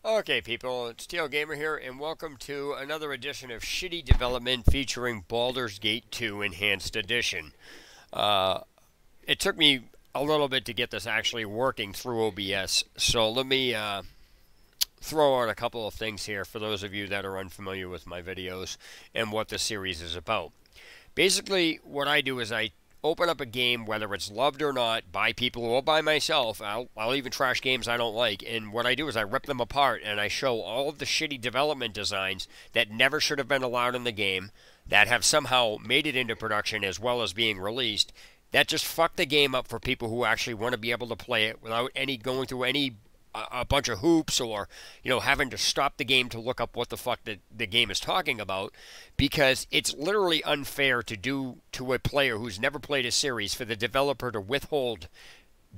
Okay, people, it's Teal Gamer here, and welcome to another edition of Shitty Development featuring Baldur's Gate 2 Enhanced Edition. Uh, it took me a little bit to get this actually working through OBS, so let me throw out a couple of things here for those of you that are unfamiliar with my videos and what the series is about. Basically, what I do is I open up a game, whether it's loved or not, by people or by myself. I'll even trash games I don't like. And what I do is I rip them apart and I show all of the shitty development designs that never should have been allowed in the game, that have somehow made it into production as well as being released, that just fuck the game up for people who actually want to be able to play it without any going through any a bunch of hoops, or having to stop the game to look up what the fuck the game is talking about, because it's literally unfair to do to a player who's never played a series for the developer to withhold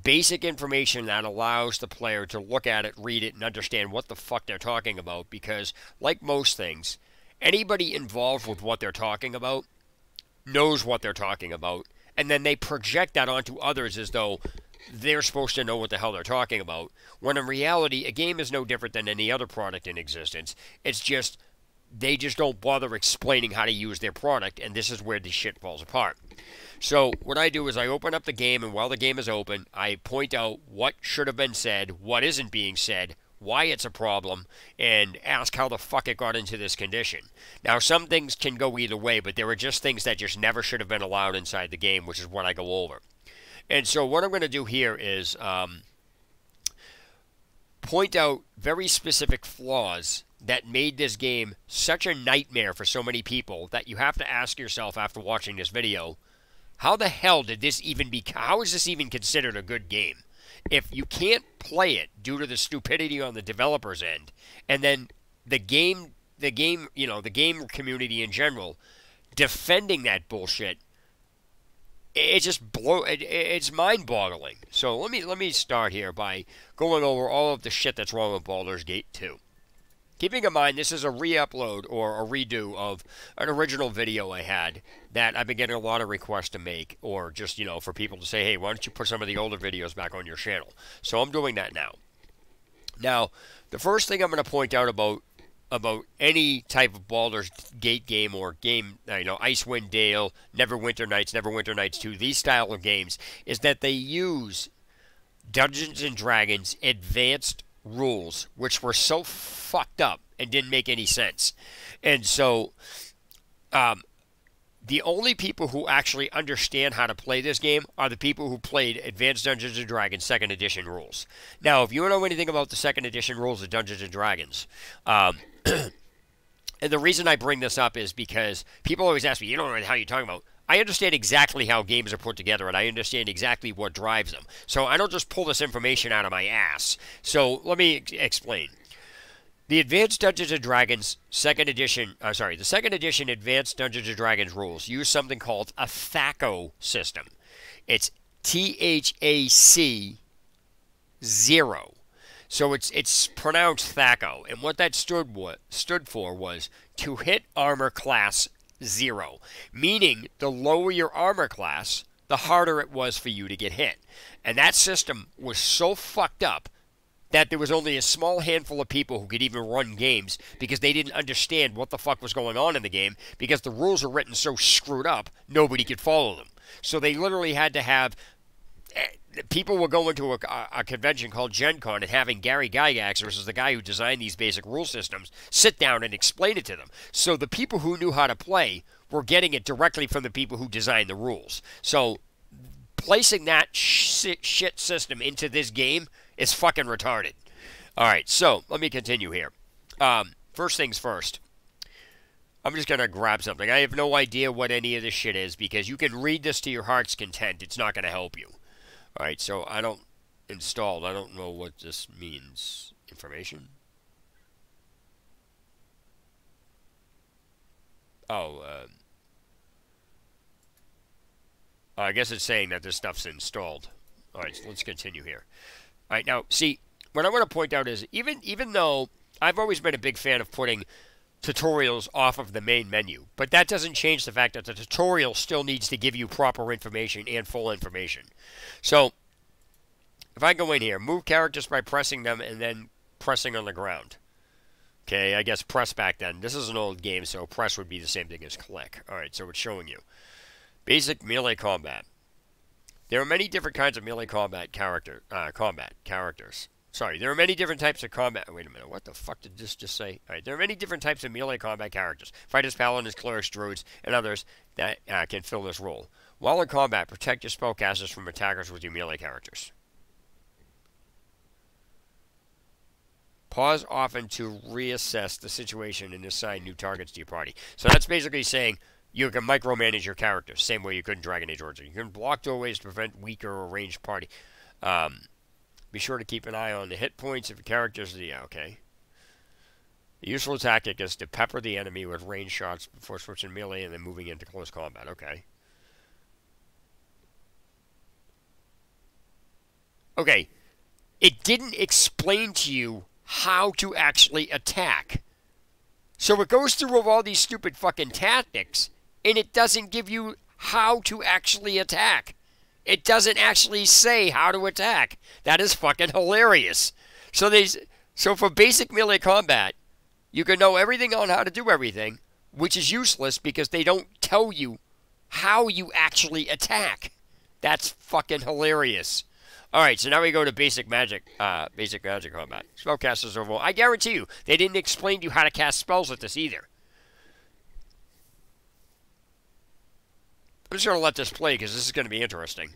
basic information that allows the player to look at it, read it, and understand what the fuck they're talking about. Because like most things, anybody involved with what they're talking about knows what they're talking about, and then they project that onto others as though they're supposed to know what the hell they're talking about, when in reality, a game is no different than any other product in existence. It's just, they just don't bother explaining how to use their product, and this is where the shit falls apart. So, what I do is I open up the game, and while the game is open, I point out what should have been said, what isn't being said, why it's a problem, and ask how the fuck it got into this condition. Now, some things can go either way, but there are just things that just never should have been allowed inside the game, which is what I go over. And so what I'm going to do here is point out very specific flaws that made this game such a nightmare for so many people that you have to ask yourself after watching this video, how the hell did this even how is this even considered a good game? If you can't play it due to the stupidity on the developer's end, and then the game community in general defending that bullshit, it's mind-boggling. So let me start here by going over all of the shit that's wrong with Baldur's Gate 2. Keeping in mind, this is a re-upload or a redo of an original video I had that I've been getting a lot of requests to make, or just, for people to say, hey, why don't you put some of the older videos back on your channel? So I'm doing that now. Now, the first thing I'm going to point out about any type of Baldur's Gate game or game, Icewind Dale, Neverwinter Nights 2, these style of games, is that they use Dungeons & Dragons advanced rules, which were so fucked up and didn't make any sense. And so, the only people who actually understand how to play this game are the people who played Advanced Dungeons & Dragons 2nd Edition rules. Now, if you don't know anything about the 2nd Edition rules of Dungeons & Dragons, and the reason I bring this up is because people always ask me, you don't know how you're talking about. I understand exactly how games are put together, and I understand exactly what drives them. So I don't just pull this information out of my ass. So let me explain. The Advanced Dungeons & Dragons 2nd Edition, the 2nd Edition Advanced Dungeons & Dragons rules use something called a THAC0 system. It's THAC 0. So it's pronounced THAC0, and what that stood for was to hit armor class 0, meaning the lower your armor class, the harder it was for you to get hit. And that system was so fucked up that there was only a small handful of people who could even run games because they didn't understand what the fuck was going on in the game, because the rules are written so screwed up, nobody could follow them. So they literally had to have... People were going to a convention called Gen Con and having Gary Gygax, which is the guy who designed these basic rule systems, sit down and explain it to them. So the people who knew how to play were getting it directly from the people who designed the rules. So placing that shit system into this game is fucking retarded. Alright, so let me continue here. First things first. I'm just going to grab something. I have no idea what any of this shit is, because you can read this to your heart's content. It's not going to help you. Alright, so I don't installed. I don't know what this means. Information? Oh, I guess it's saying that this stuff's installed. Alright, so let's continue here. Alright, now, see, what I want to point out is, even though I've always been a big fan of putting tutorials off of the main menu, but that doesn't change the fact that the tutorial still needs to give you proper information and full information. So, if I go in here, move characters by pressing them and then pressing on the ground. Okay, I guess press back then. This is an old game, so press would be the same thing as click. Alright, so it's showing you. Basic melee combat. There are many different kinds of melee combat characters. Sorry, there are many different types of combat. Wait a minute, what the fuck did this just say? Alright, there are many different types of melee combat characters. Fighters, paladins, clerics, druids, and others that can fill this role. While in combat, protect your spellcasters from attackers with your melee characters. Pause often to reassess the situation and assign new targets to your party. So that's basically saying you can micromanage your characters, same way you could in Dragon Age Origins. You can block doorways to prevent weaker or ranged party. Be sure to keep an eye on the hit points of your characters. Yeah, okay. The useful tactic is to pepper the enemy with ranged shots before switching melee and then moving into close combat. Okay. Okay. It didn't explain to you how to actually attack. So it goes through all these stupid fucking tactics, and it doesn't give you how to actually attack. It doesn't actually say how to attack. That is fucking hilarious. So for basic melee combat, you can know everything on how to do everything, which is useless because they don't tell you how you actually attack. That's fucking hilarious. Alright, so now we go to basic magic combat. Spellcasters overall. I guarantee you, they didn't explain to you how to cast spells with this either. I'm just going to let this play because this is going to be interesting.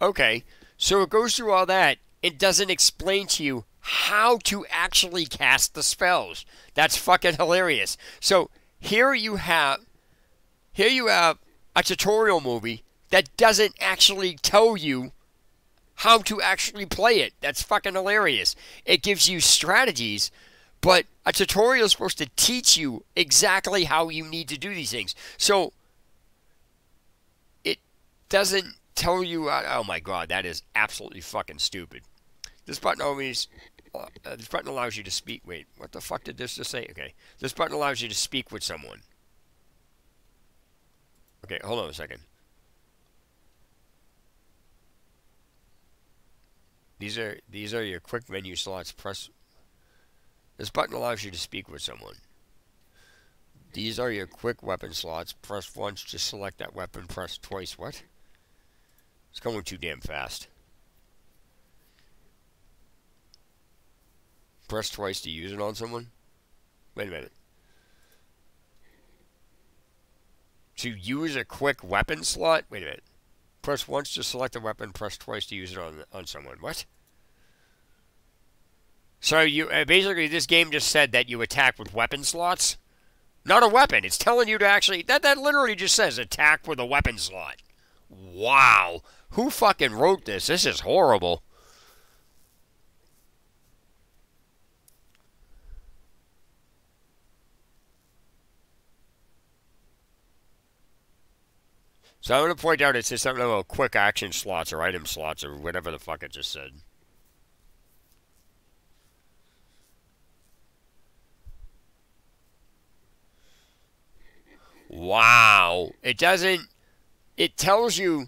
Okay, so it goes through all that. It doesn't explain to you how to actually cast the spells. That's fucking hilarious. So here you have a tutorial movie that doesn't actually tell you how to actually play it. That's fucking hilarious. It gives you strategies, but a tutorial is supposed to teach you exactly how you need to do these things. So it doesn't tell you. Oh my god, that is absolutely fucking stupid. This button always. This button allows you to speak. Wait, what the fuck did this just say? Okay, this button allows you to speak with someone. Okay, hold on a second. These are your quick menu slots. Press. This button allows you to speak with someone. These are your quick weapon slots. Press once to select that weapon. Press twice. What? It's going too damn fast. Press twice to use it on someone? Wait a minute. To use a quick weapon slot? Wait a minute. Press once to select a weapon, press twice to use it on someone. What? So you basically this game just said that you attack with weapon slots? Not a weapon. It's telling you to actually that literally just says attack with a weapon slot. Wow. Who fucking wrote this? This is horrible. So I'm going to point out it says something about quick action slots or item slots or whatever the fuck it just said. Wow. It doesn't... It tells you...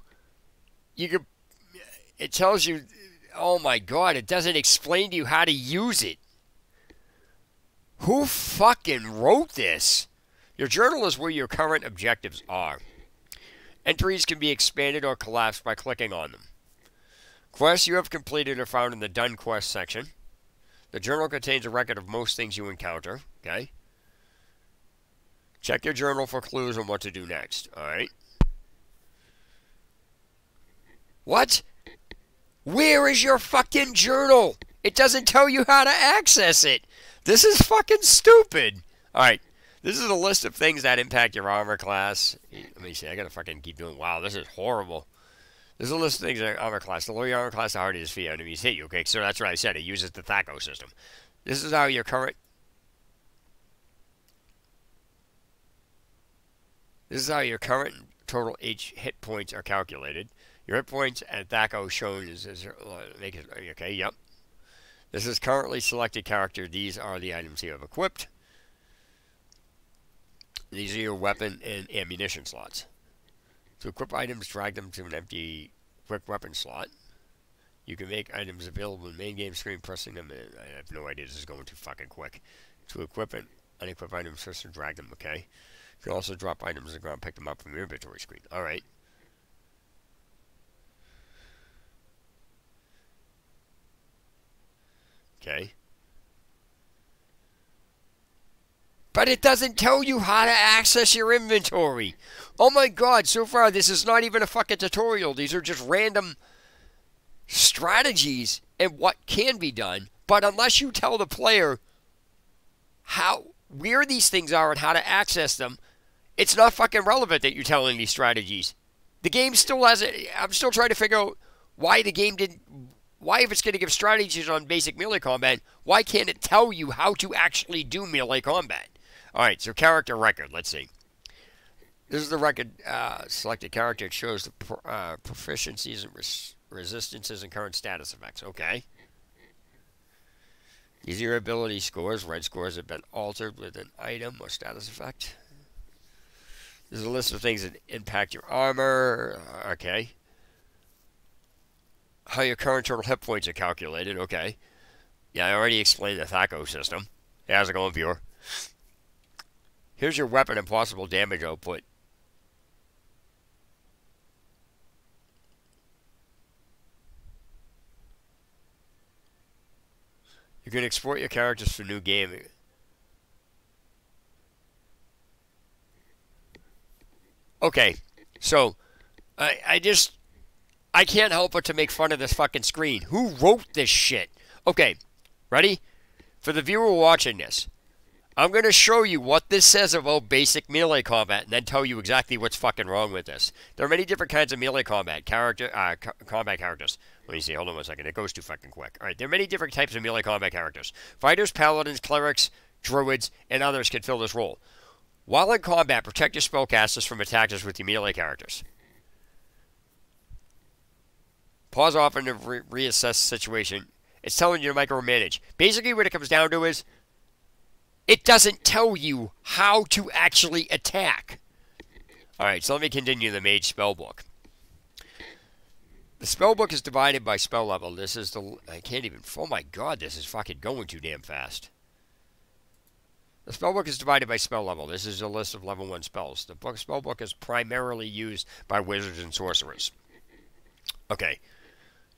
It tells you... Oh my god, it doesn't explain to you how to use it. Who fucking wrote this? Your journal is where your current objectives are. Entries can be expanded or collapsed by clicking on them. Quests you have completed are found in the Done Quest section. The journal contains a record of most things you encounter. Okay. Check your journal for clues on what to do next. Alright. What? Where is your fucking journal? It doesn't tell you how to access it. This is fucking stupid. Alright. This is a list of things that impact your armor class. Let me see. I gotta fucking keep doing. Wow, this is horrible. There's a list of things in armor class. The lower your armor class, the harder it is for your enemies hit you. Okay, so that's what I said. It uses the THACO system. This is how your current total hit points are calculated. Your hit points at THACO shown is make it okay. Yep. This is currently selected character. These are the items you have equipped. These are your weapon and ammunition slots. To equip items, drag them to an empty quick weapon slot. You can make items available in the main game screen, pressing them in. I have no idea, this is going too fucking quick. To equip and unequip items, first and drag them, okay? You can also drop items on the ground, pick them up from your inventory screen. Alright. Okay. But it doesn't tell you how to access your inventory. Oh my god, so far this is not even a fucking tutorial. These are just random strategies and what can be done. But unless you tell the player where these things are and how to access them, it's not fucking relevant that you're telling these strategies. The game still has it. I'm still trying to figure out why the game didn't. Why, if it's going to give strategies on basic melee combat, why can't it tell you how to actually do melee combat? Alright, so character record. Let's see. This is the record. Selected character. It shows the proficiencies and resistances and current status effects. Okay. These are your ability scores. Red scores have been altered with an item or status effect. There's a list of things that impact your armor. Okay. How your current total hit points are calculated. Okay. Yeah, I already explained the THACO system. Hey, how's it going, viewer? Here's your weapon and possible damage output. You can export your characters for new game. Okay, so I can't help but to make fun of this fucking screen. Who wrote this shit? Okay, ready? For the viewer watching this, I'm going to show you what this says about basic melee combat and then tell you exactly what's fucking wrong with this. There are many different kinds of melee combat combat characters. Let me see, hold on 1 second. It goes too fucking quick. Alright, there are many different types of melee combat characters. Fighters, paladins, clerics, druids, and others can fill this role. While in combat, protect your spellcasters from attackers with your melee characters. Pause often to reassess the situation. It's telling you to micromanage. Basically, what it comes down to is it doesn't tell you how to actually attack. Alright, so let me continue the Mage Spellbook. The Spellbook is divided by spell level. This is the... I can't even... Oh my god, this is fucking going too damn fast. The Spellbook is divided by spell level. This is a list of level 1 spells. The Spellbook is primarily used by wizards and sorcerers. Okay.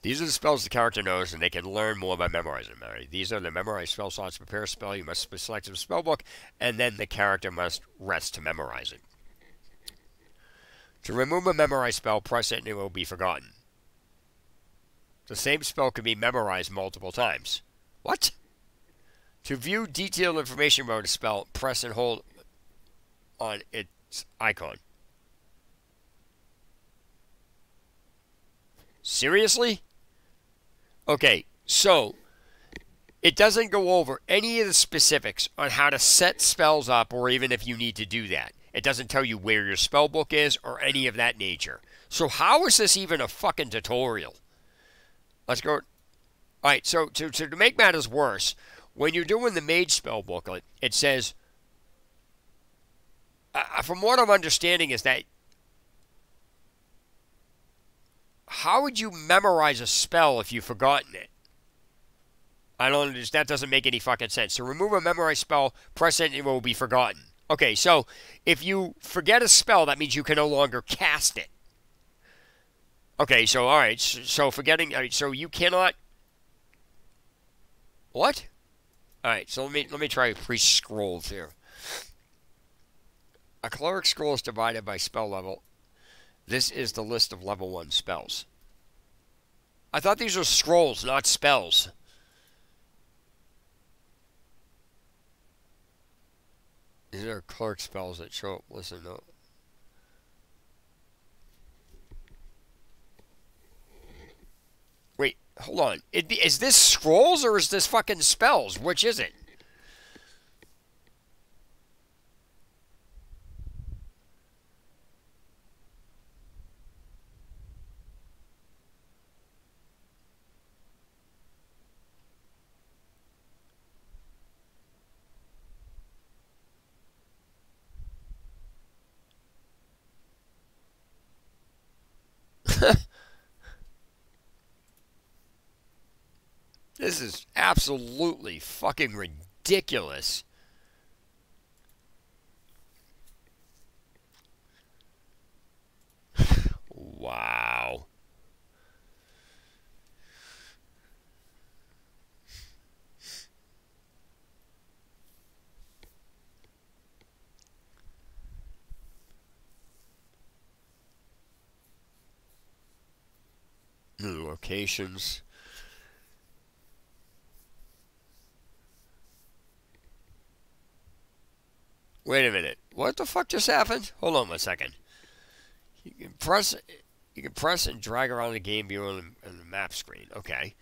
These are the spells the character knows, and they can learn more by memorizing them. Right? These are the memorized spell slots. Prepare a spell. You must select a spellbook, and then the character must rest to memorize it. To remove a memorized spell, press it and it will be forgotten. The same spell can be memorized multiple times. What? To view detailed information about a spell, press and hold on its icon. Seriously? Okay, so it doesn't go over any of the specifics on how to set spells up or even if you need to do that. It doesn't tell you where your spellbook is or any of that nature. So how is this even a fucking tutorial? Let's go. Alright, so to make matters worse, when you're doing the Mage Spell booklet, it says, from what I'm understanding is that, how would you memorize a spell if you've forgotten it? I don't understand. That doesn't make any fucking sense. So remove a memorized spell, press it, and it will be forgotten. Okay, so if you forget a spell, that means you can no longer cast it. Okay, so alright, so forgetting, all right, so you cannot... What? Alright, so let me try pre-scrolls here. A cleric scroll is divided by spell level. This is the list of level 1 spells. I thought these were scrolls, not spells. These are cleric spells that show up. Listen, no. Wait, Hold on. Is this scrolls or is this fucking spells? Which is it? This is absolutely fucking ridiculous. Wow. New locations. Wait a minute. What the fuck just happened? Hold on one second. You can press and drag around the game view on the map screen. Okay.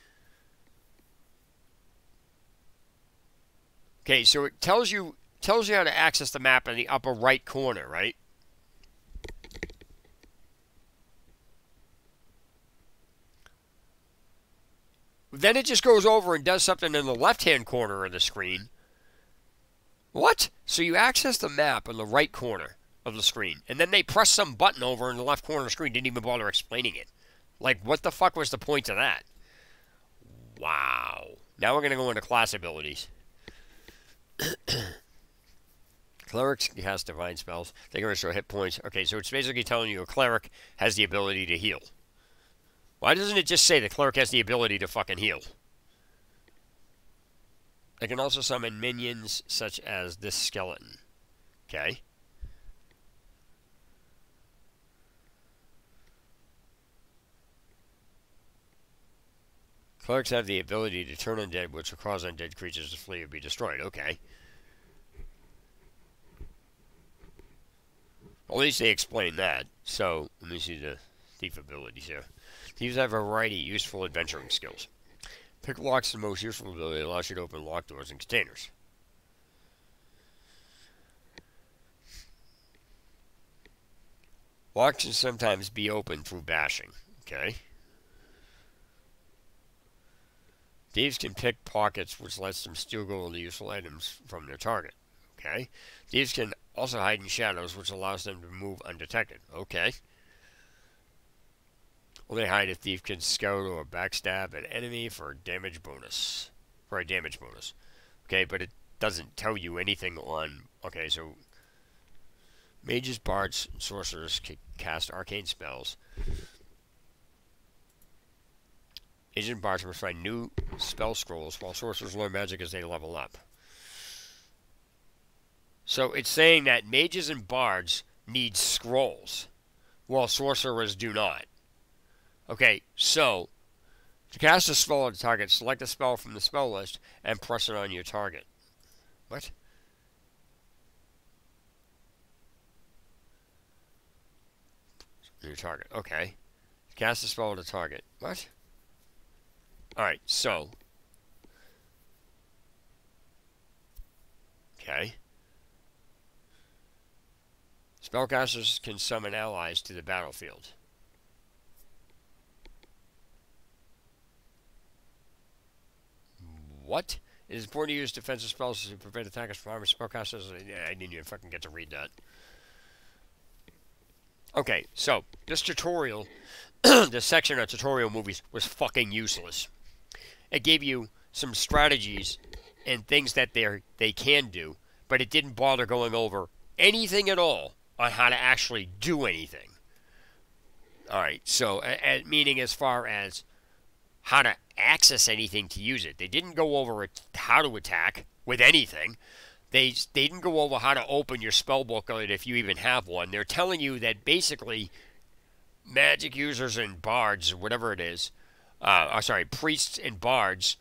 Okay, so it tells you how to access the map in the upper right corner, right? Then it just goes over and does something in the left-hand corner of the screen. What? So you access the map in the right corner of the screen, and then they press some button over in the left corner of the screen, didn't even bother explaining it. Like, what the fuck was the point of that? Wow. Now we're going to go into class abilities. Clerics cast divine spells. They can restore hit points. Okay, so it's basically telling you a cleric has the ability to heal. Why doesn't it just say the cleric has the ability to fucking heal? They can also summon minions such as this skeleton. Okay. Clerics have the ability to turn undead, which will cause undead creatures to flee or be destroyed. Okay. Well, at least they explained that. So, let me see the thief abilities here. Thieves have a variety of useful adventuring skills. Pick locks the most useful ability that allows you to open locked doors and containers. Locks can sometimes be opened through bashing. Okay. Thieves can pick pockets, which lets them steal gold or useful items from their target. Okay. Thieves can also hide in shadows, which allows them to move undetected. Okay. Well, they hide if thief can scout or backstab an enemy for a damage bonus. Okay, but it doesn't tell you anything on... Okay, so... Mages, bards, and sorcerers can cast arcane spells. Mages and bards must find new spell scrolls, while sorcerers learn magic as they level up. So it's saying that mages and bards need scrolls, while sorcerers do not. Okay, so to cast a spell on a target, select a spell from the spell list and press it on your target. What? Your target. Okay. Cast a spell on a target. What? Alright, so. Okay. Spellcasters can summon allies to the battlefield. What? It is important to use defensive spells to prevent attackers from harming spellcasters. I didn't even fucking get to read that. Okay, so this tutorial, this section of tutorial movies was fucking useless. It gave you some strategies and things that they can do, but it didn't bother going over anything at all on how to actually do anything. Alright, so, meaning as far as how to access anything to use it. They didn't go over how to attack with anything. They didn't go over how to open your spellbook if you even have one. They're telling you that basically magic users and bards, whatever it is, priests and bards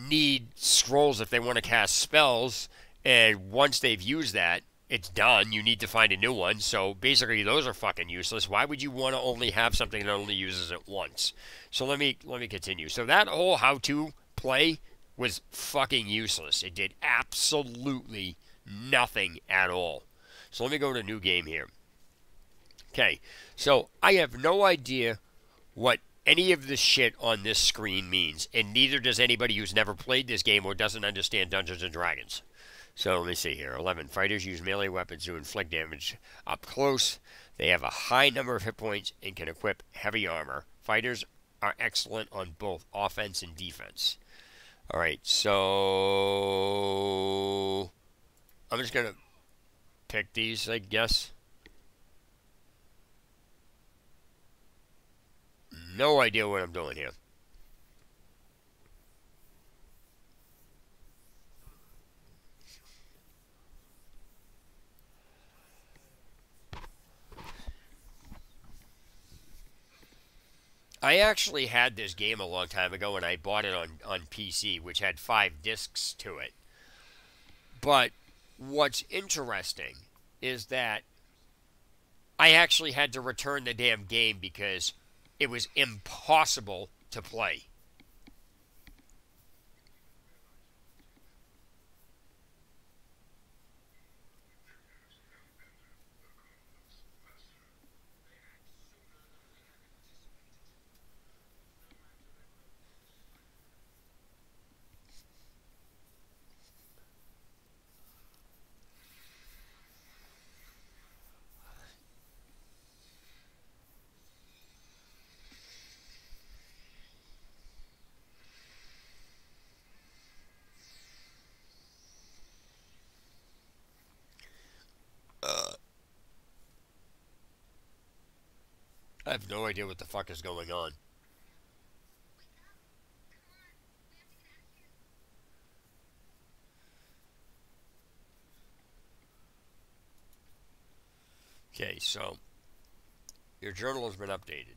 need scrolls if they want to cast spells, and once they've used that, it's done. You need to find a new one. So basically, those are fucking useless. Why would you want to only have something that only uses it once? So let me continue. So that whole how-to play was fucking useless. It did absolutely nothing at all. So let me go to new game here. Okay, so I have no idea what any of the shit on this screen means, and neither does anybody who's never played this game or doesn't understand Dungeons and Dragons. So let me see here. 11. Fighters use melee weapons to inflict damage up close. They have a high number of hit points and can equip heavy armor. Fighters are excellent on both offense and defense. Alright, so I'm just going to pick these, I guess. No idea what I'm doing here. I actually had this game a long time ago and I bought it on PC, which had 5 discs to it. But what's interesting is that I actually had to return the damn game because it was impossible to play. I have no idea what the fuck is going on. Okay, so your journal has been updated.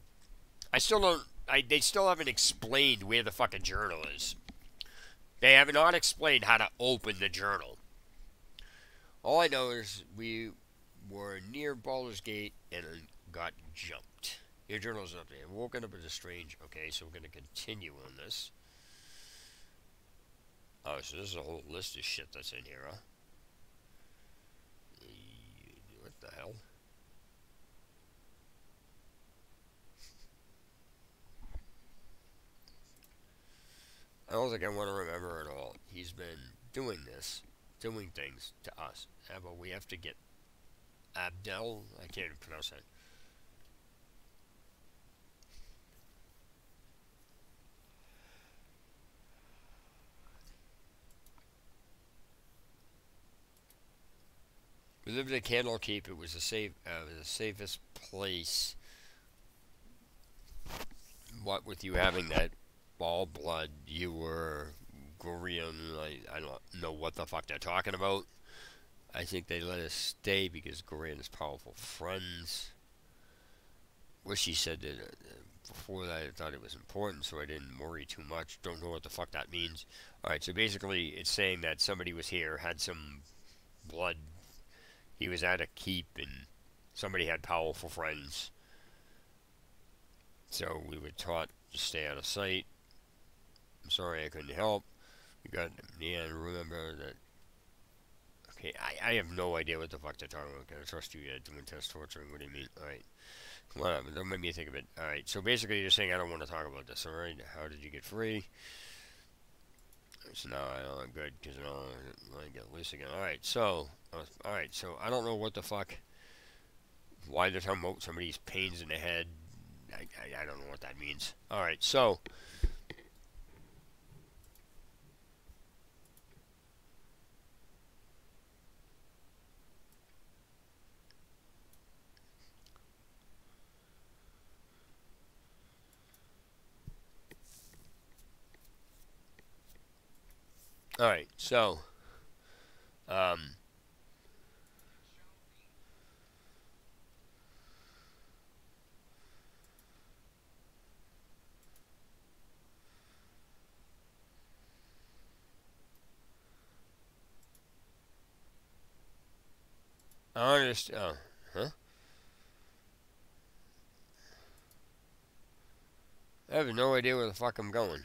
I still don't. They still haven't explained where the fucking journal is. They have not explained how to open the journal. All I know is we were near Baldur's Gate and got jumped. Your journal is updated. Woken up as a strange. Okay, so we're going to continue on this. Oh, so this is a whole list of shit that's in here, huh? What the hell? I don't think I want to remember it all. He's been doing this, doing things to us. But we have to get Abdel. I can't even pronounce that. We lived in Candlekeep. It was the safest place. What with you having that ball blood, you were Gorian. I don't know what the fuck they're talking about. I think they let us stay because Gorian is powerful friends. Wish he said that before that. I thought it was important, so I didn't worry too much. Don't know what the fuck that means. Alright, so basically it's saying that somebody was here, had some blood. He was at a keep, and somebody had powerful friends. So we were taught to stay out of sight. I'm sorry I couldn't help. We got, yeah, remember that. Okay, I have no idea what the fuck they're talking about. Can I trust you yet? Doing test torturing, what do you mean? Alright. Come on, don't make me think of it. Alright, so basically you're saying I don't want to talk about this, alright? How did you get free? So now I'm good, because I don't want to get loose again. Alright, so I don't know what the fuck, why they're talking about somebody's pains in the head. I don't know what that means. Alright, so alright, so I understand. Oh, huh? I have no idea where the fuck I'm going.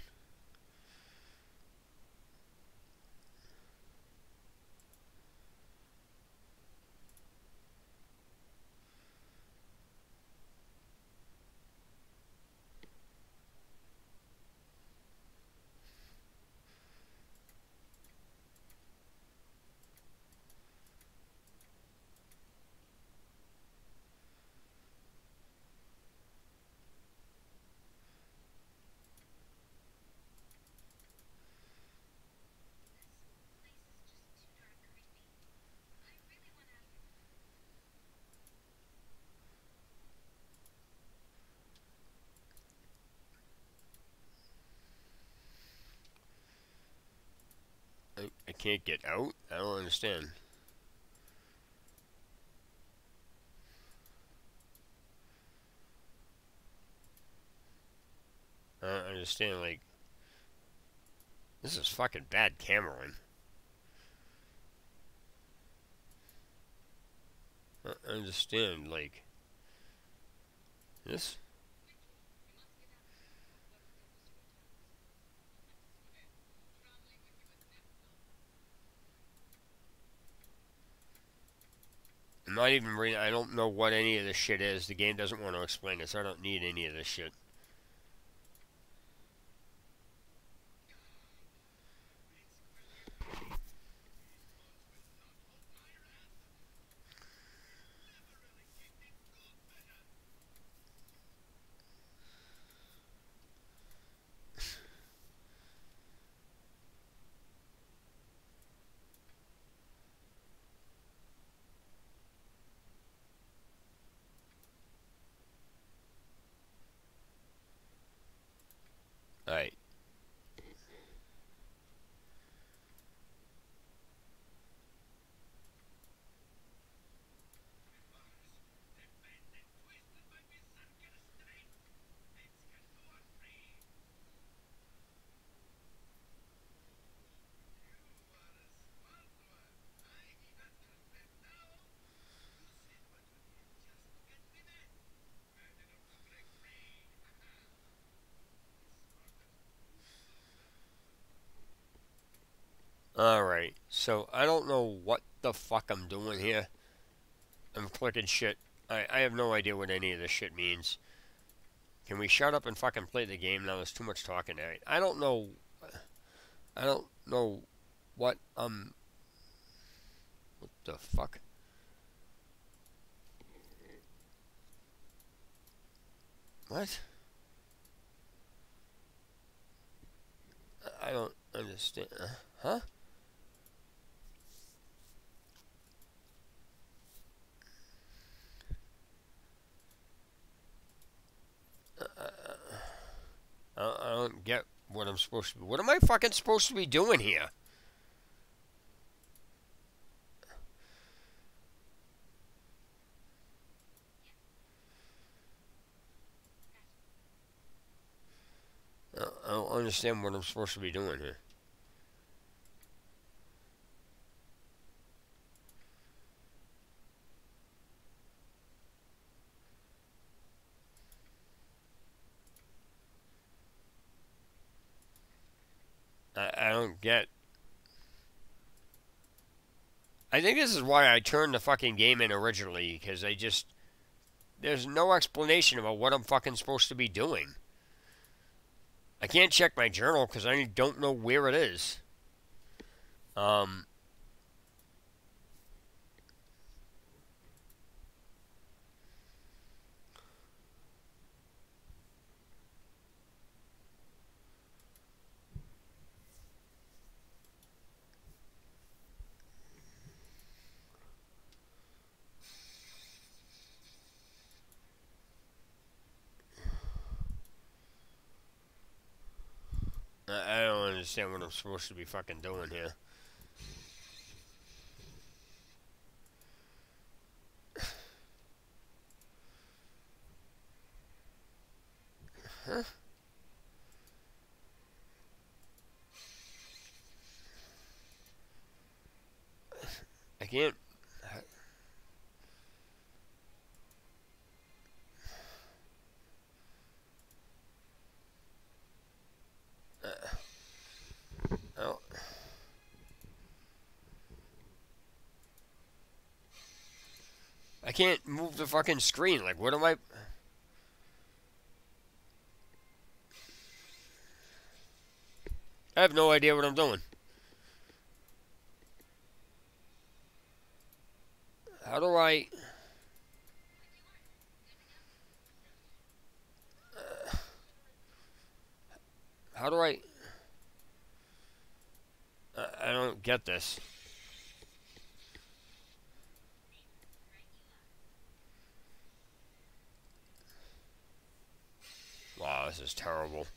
I can't get out? I don't understand. I don't understand, like, this is fucking bad cameraing. I don't understand, like, this? I'm not even reading, I don't know what any of this shit is. The game doesn't want to explain it, so I don't need any of this shit. Alright. Alright. So, I don't know what the fuck I'm doing here. I'm clicking shit. I have no idea what any of this shit means. Can we shut up and fucking play the game now? There's too much talking. I don't know. I don't know what what the fuck? What? I don't understand. Huh? I don't get what I'm supposed to be. What am I fucking supposed to be doing here? I don't understand what I'm supposed to be doing here. I don't get. I think this is why I turned the fucking game in originally, because I just. There's no explanation about what I'm fucking supposed to be doing. I can't check my journal because I don't know where it is. Um, I don't understand what I'm supposed to be fucking doing here. Huh? I can't. can't move the fucking screen. Like, what am I... I have no idea what I'm doing. How do I... How do I... I don't get this. Wow, this is terrible.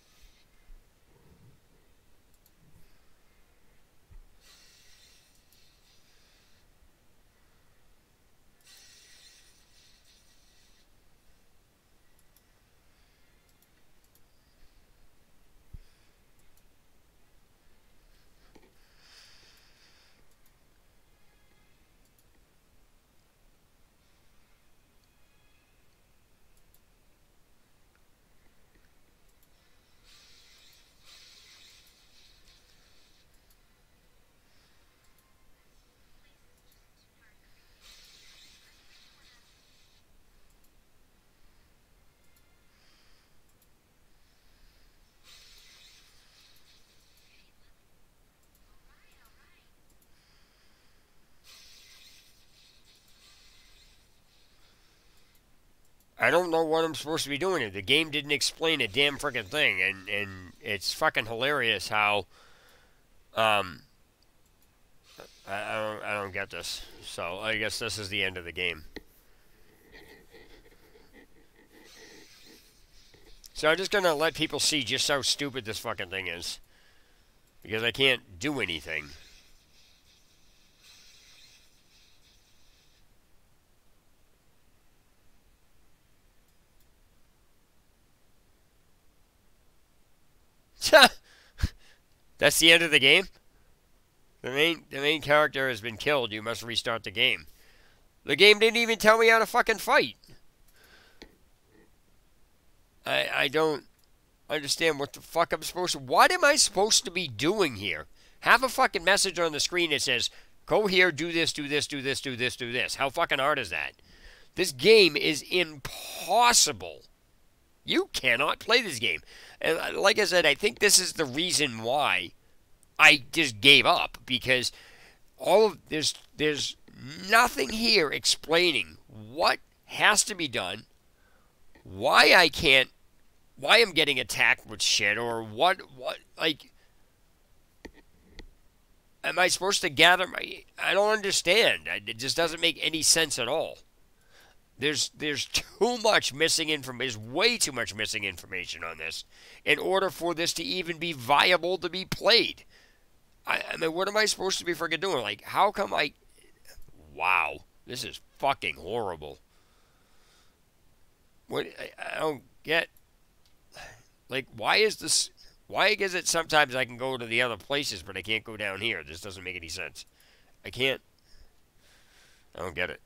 I don't know what I'm supposed to be doing here. The game didn't explain a damn freaking thing, and it's fucking hilarious how I don't get this. So I guess this is the end of the game. So I'm just gonna let people see just how stupid this fucking thing is, because I can't do anything. That's the end of the game? The main character has been killed. You must restart the game. The game didn't even tell me how to fucking fight. I don't understand what the fuck I'm supposed to... What am I supposed to be doing here? Have a fucking message on the screen that says, go here, do this, do this, do this, do this, do this. How fucking hard is that? This game is impossible. You cannot play this game. And like I said, I think this is the reason why I just gave up, because there's nothing here explaining what has to be done, why I'm getting attacked with shit, or what like, am I supposed to gather I don't understand. It just doesn't make any sense at all. There's too much missing information. There's way too much missing information on this in order for this to even be viable to be played. I mean, what am I supposed to be freaking doing? Like, how come I... Wow. This is fucking horrible. What... I don't get... Like, why is this... Why is it sometimes I can go to the other places, but I can't go down here? This doesn't make any sense. I can't... I don't get it.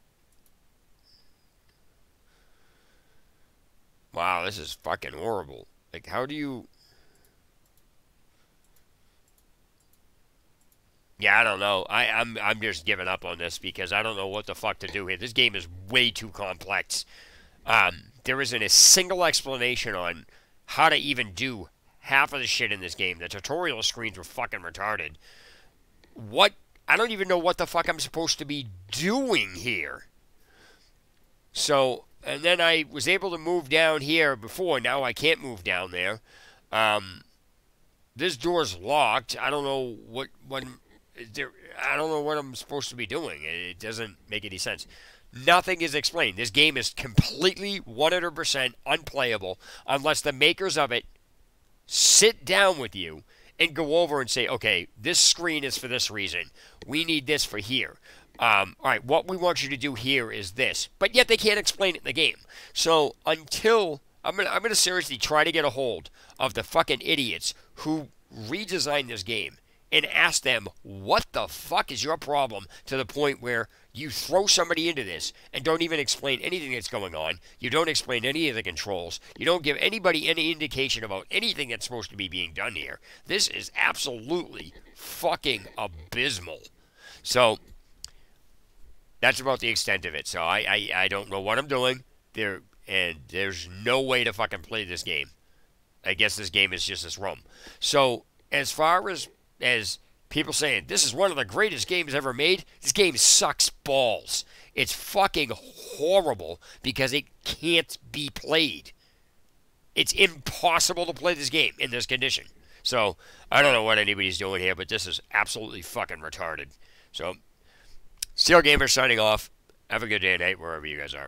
Wow, this is fucking horrible. Like, how do you... Yeah, I don't know. I'm just giving up on this because I don't know what the fuck to do here. This game is way too complex. There isn't a single explanation on how to even do half of the shit in this game. The tutorial screens were fucking retarded. What? I don't even know what the fuck I'm supposed to be doing here. So, and then I was able to move down here before. Now I can't move down there. This door's locked. I don't know what I don't know what I'm supposed to be doing. It doesn't make any sense. Nothing is explained. This game is completely 100% unplayable unless the makers of it sit down with you and go over and say, okay, this screen is for this reason. We need this for here. All right, what we want you to do here is this. But yet they can't explain it in the game. So until... I'm gonna seriously try to get a hold of the fucking idiots who redesigned this game and ask them, what the fuck is your problem, to the point where you throw somebody into this and don't even explain anything that's going on. You don't explain any of the controls. You don't give anybody any indication about anything that's supposed to be being done here. This is absolutely fucking abysmal. So, That's about the extent of it. So I don't know what I'm doing there, and there's no way to fucking play this game. I guess this game is just this rum. So as far as people saying this is one of the greatest games ever made, this game sucks balls. It's fucking horrible because it can't be played. It's impossible to play this game in this condition. So I don't know what anybody's doing here, but this is absolutely fucking retarded. So Steel Gamer signing off. Have a good day and night wherever you guys are.